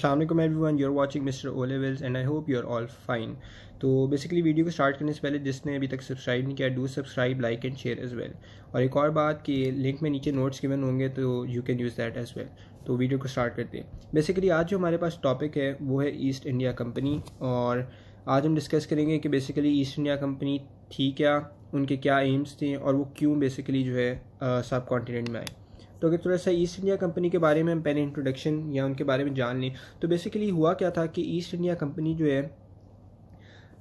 अस्सलाम वालेकुम everyone, you are watching mister O-Levels and I hope you are all fine. तो basically video को start करने से पहले जिसने अभी तक सब्सक्राइब नहीं किया, do subscribe, like and share as well. और एक और बात कि लिंक में नीचे नोट्स गिवन होंगे तो you can use that as well. तो वीडियो को स्टार्ट करते हैं। बेसिकली आज जो हमारे पास टॉपिक है वो है ईस्ट इंडिया कंपनी, और आज हम डिस्कस करेंगे कि बेसिकली ईस्ट इंडिया कंपनी थी क्या, उनके क्या एम्स थे और वो क्यों बेसिकली जो है सब कॉन्टिनेंट में आए। तो अगर थोड़ा सा ईस्ट इंडिया कंपनी के बारे में हम पहले इंट्रोडक्शन या उनके बारे में जान लें तो बेसिकली हुआ क्या था कि ईस्ट इंडिया कंपनी जो है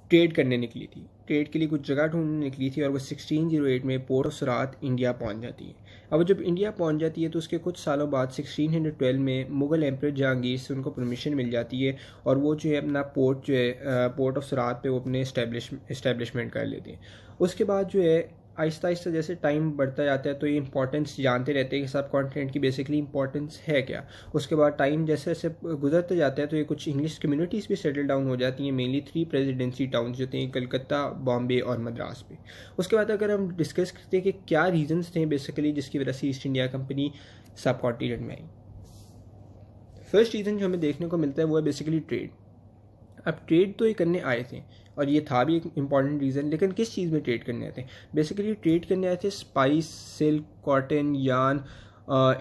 ट्रेड करने निकली थी, ट्रेड के लिए कुछ जगह ढूंढने निकली थी और वो 1608 में पोर्ट ऑफ सुरात इंडिया पहुंच जाती है। अब जब इंडिया पहुंच जाती है तो उसके कुछ सालों बाद 1612 में मुग़ल एम्परर जहांगीर से उनको परमिशन मिल जाती है और वो जो है अपना पोर्ट जो है पोर्ट ऑफ सुरात पे वो अपने इस्टेब्लिशमेंट कर लेते हैं। उसके बाद जो है आहिस्ता आहिस्ता जैसे टाइम बढ़ता जाता है तो ये इंपॉर्टेंस जानते रहते हैं कि सब कॉन्टिनेंट की बेसिकली इंपॉर्टेंस है क्या। उसके बाद टाइम जैसे जैसे गुजरता जाता है तो ये कुछ इंग्लिश कम्युनिटीज़ भी सेटल डाउन हो जाती हैं, मेनली 3 प्रेसिडेंसी टाउन्स जो थे, कलकत्ता, बॉम्बे और मद्रास पे। उसके बाद अगर हम डिस्कस करते हैं कि क्या रीजंस थे बेसिकली जिसकी वजह से ईस्ट इंडिया कंपनी सब कॉन्टिनेंट में आई। फर्स्ट रीज़न जो हमें देखने को मिलता है वो है बेसिकली ट्रेड। अब ट्रेड तो ये करने आए थे और ये था भी एक इम्पॉर्टेंट रीज़न, लेकिन किस चीज़ में ट्रेड करने आए थे? बेसिकली ट्रेड करने आए थे spice, silk, cotton, yarn,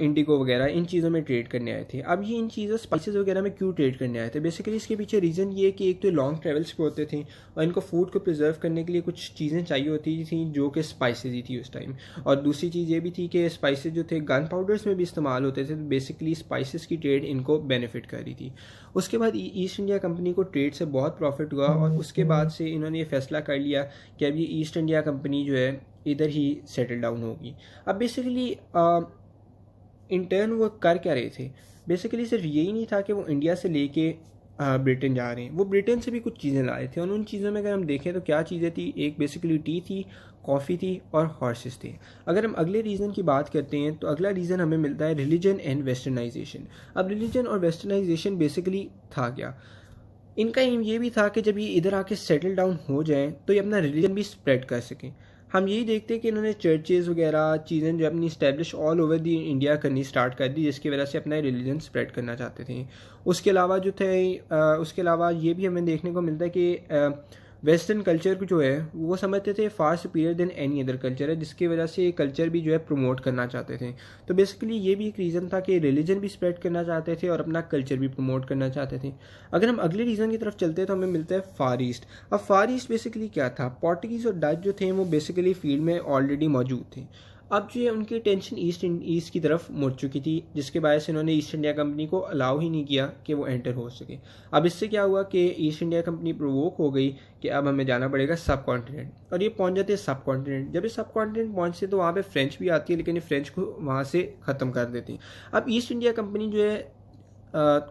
Indigo वगैरह, इन चीज़ों में ट्रेड करने आए थे। अब ये इन चीज़ों स्पाइसेस वगैरह में क्यों ट्रेड करने आए थे? बेसिकली इसके पीछे रीज़न ये है कि एक तो लॉन्ग ट्रेवल्स पे होते थे और इनको फूड को प्रिजर्व करने के लिए कुछ चीज़ें चाहिए होती थी जो कि स्पाइसेस ही थी उस टाइम। और दूसरी चीज़ ये भी थी कि स्पाइसेस जो थे गन पाउडर्स में भी इस्तेमाल होते थे, तो बेसिकली स्पाइसेस की ट्रेड इनको बेनिफिट कर रही थी। उसके बाद ईस्ट इंडिया कंपनी को ट्रेड से बहुत प्रॉफिट हुआ और उसके बाद से इन्होंने ये फैसला कर लिया कि अब ये ईस्ट इंडिया कंपनी जो है इधर ही सेटल डाउन होगी। अब बेसिकली इंटर्न वो कर क्या रहे थे? बेसिकली सिर्फ यही नहीं था कि वो इंडिया से लेके ब्रिटेन जा रहे हैं, वो ब्रिटेन से भी कुछ चीज़ें लाए थे। और उन चीज़ों में अगर हम देखें तो क्या चीज़ें थी? एक बेसिकली टी थी, कॉफ़ी थी और हॉर्सेस थे। अगर हम अगले रीज़न की बात करते हैं तो अगला रीज़न हमें मिलता है रिलीजन एंड वेस्टर्नाइजेशन। अब रिलीजन और वेस्टर्नाइजेशन बेसिकली था क्या? इनका एम ये भी था कि जब ये इधर आके सेटल डाउन हो जाएं तो ये अपना रिलीजन भी स्प्रेड कर सकें। हम यही देखते हैं कि इन्होंने चर्चेज़ वगैरह चीज़ें जो अपनी establish all over the India करनी स्टार्ट कर दी, जिसकी वजह से अपना रिलीजन स्प्रेड करना चाहते थे। उसके अलावा जो थे उसके अलावा ये भी हमें देखने को मिलता है कि वेस्टर्न कल्चर को जो है वो समझते थे far superior than any other culture है, जिसकी वजह से ये कल्चर भी जो है प्रमोट करना चाहते थे। तो बेसिकली ये भी एक रीज़न था कि रिलीजन भी स्प्रेड करना चाहते थे और अपना कल्चर भी प्रमोट करना चाहते थे। अगर हम अगले रीज़न की तरफ चलते हैं तो हमें मिलता है फार ईस्ट। अब फार ईस्ट बेसिकली क्या था? पोर्टुगीज़ और डच जो थे वो बेसिकली फील्ड में ऑलरेडी मौजूद थे। अब जो है उनकी टेंशन ईस्ट की तरफ मुड़ चुकी थी, जिसके वजह से इन्होंने ईस्ट इंडिया कंपनी को अलाउ ही नहीं किया कि वो एंटर हो सके। अब इससे क्या हुआ कि ईस्ट इंडिया कंपनी प्रोवोक हो गई कि अब हमें जाना पड़ेगा सब कॉन्टिनेंट, और ये पहुंच जाते हैं सब कॉन्टिनेंट। जब ये सब कॉन्टिनेंट पहुंचते तो वहाँ पे फ्रेंच भी आती है, लेकिन ये फ्रेंच को वहाँ से ख़त्म कर देती है। अब ईस्ट इंडिया कंपनी जो है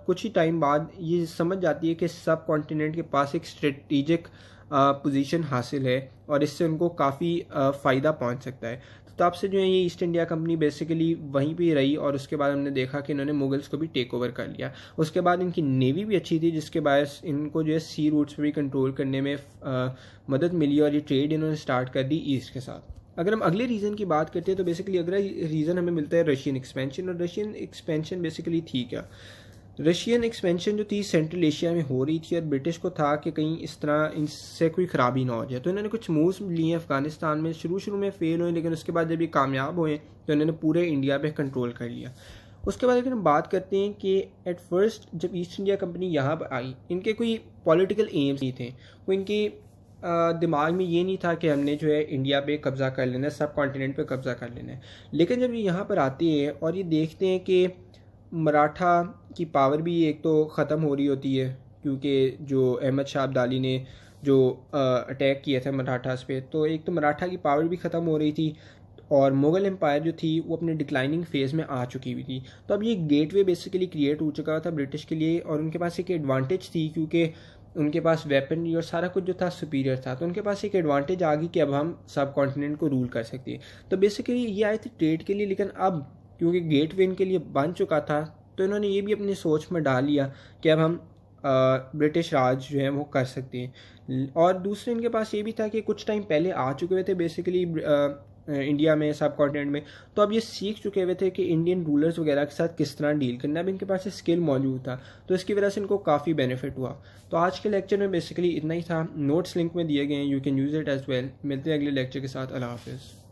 कुछ ही टाइम बाद ये समझ जाती है कि सब कॉन्टिनेंट के पास एक स्ट्रेटिजिक पोजीशन हासिल है और इससे उनको काफ़ी फ़ायदा पहुंच सकता है। तो तब से जो है ये ईस्ट इंडिया कंपनी बेसिकली वहीं पे रही और उसके बाद हमने देखा कि इन्होंने मुगल्स को भी टेक ओवर कर लिया। उसके बाद इनकी नेवी भी अच्छी थी, जिसके बायस इनको जो है सी रूट्स पर भी कंट्रोल करने में मदद मिली और ये ट्रेड इन्होंने स्टार्ट कर दी ईस्ट के साथ। अगर हम अगले रीज़न की बात करते हैं तो बेसिकली अगला रीज़न हमें मिलता है रशियन एक्सपेंशन। और रशियन एक्सपेंशन बेसिकली थी क्या? रशियन एक्सपेंशन जो थी सेंट्रल एशिया में हो रही थी और ब्रिटिश को था कि कहीं इस तरह इनसे कोई ख़राबी ना हो जाए, तो इन्होंने कुछ मूव्स लिए अफगानिस्तान में। शुरू में फेल हुए, लेकिन उसके बाद जब ये कामयाब हुए तो इन्होंने पूरे इंडिया पे कंट्रोल कर लिया। उसके बाद अगर हम बात करते हैं कि एट फर्स्ट जब ईस्ट इंडिया कंपनी यहाँ पर आई, इनके कोई पॉलिटिकल एम्स नहीं थे। वो इनके दिमाग में ये नहीं था कि हमने जो है इंडिया पे कब्ज़ा कर लेना है, सब कॉन्टिनेंट पे कब्ज़ा कर लेना है। लेकिन जब ये यहाँ पर आते हैं और ये देखते हैं कि मराठा की पावर भी एक तो ख़त्म हो रही होती है, क्योंकि जो अहमद शाह अब्दाली ने जो अटैक किया था मराठास पे, तो एक तो मराठा की पावर भी ख़त्म हो रही थी और मुग़ल एम्पायर जो थी वो अपने डिक्लाइनिंग फेज़ में आ चुकी हुई थी। तो अब ये गेटवे बेसिकली क्रिएट हो चुका था ब्रिटिश के लिए और उनके पास एक एडवांटेज थी, क्योंकि उनके पास वेपनरी और सारा कुछ जो था सुपीरियर था। तो उनके पास एक एडवांटेज आ गई कि अब हम सब कॉन्टिनेंट को रूल कर सकते हैं। तो बेसिकली ये आए थे ट्रेड के लिए, लेकिन अब क्योंकि गेटवे इनके लिए बन चुका था तो इन्होंने ये भी अपनी सोच में डाल लिया कि अब हम ब्रिटिश राज जो है वो कर सकते हैं। और दूसरे इनके पास ये भी था कि कुछ टाइम पहले आ चुके हुए थे बेसिकली इंडिया में, सब कॉन्टिनेंट में। तो अब ये सीख चुके हुए थे कि इंडियन रूलर्स वगैरह के साथ किस तरह डील करना। अब इनके पास स्किल मौजूद था, तो इसकी वजह से इनको काफ़ी बेनिफिट हुआ। तो आज के लेक्चर में बेसिकली इतना ही था। नोट्स लिंक में दिए गए हैं, you can use it as well. मिलते हैं अगले लेक्चर के साथ। अल्लाह हाफिज़।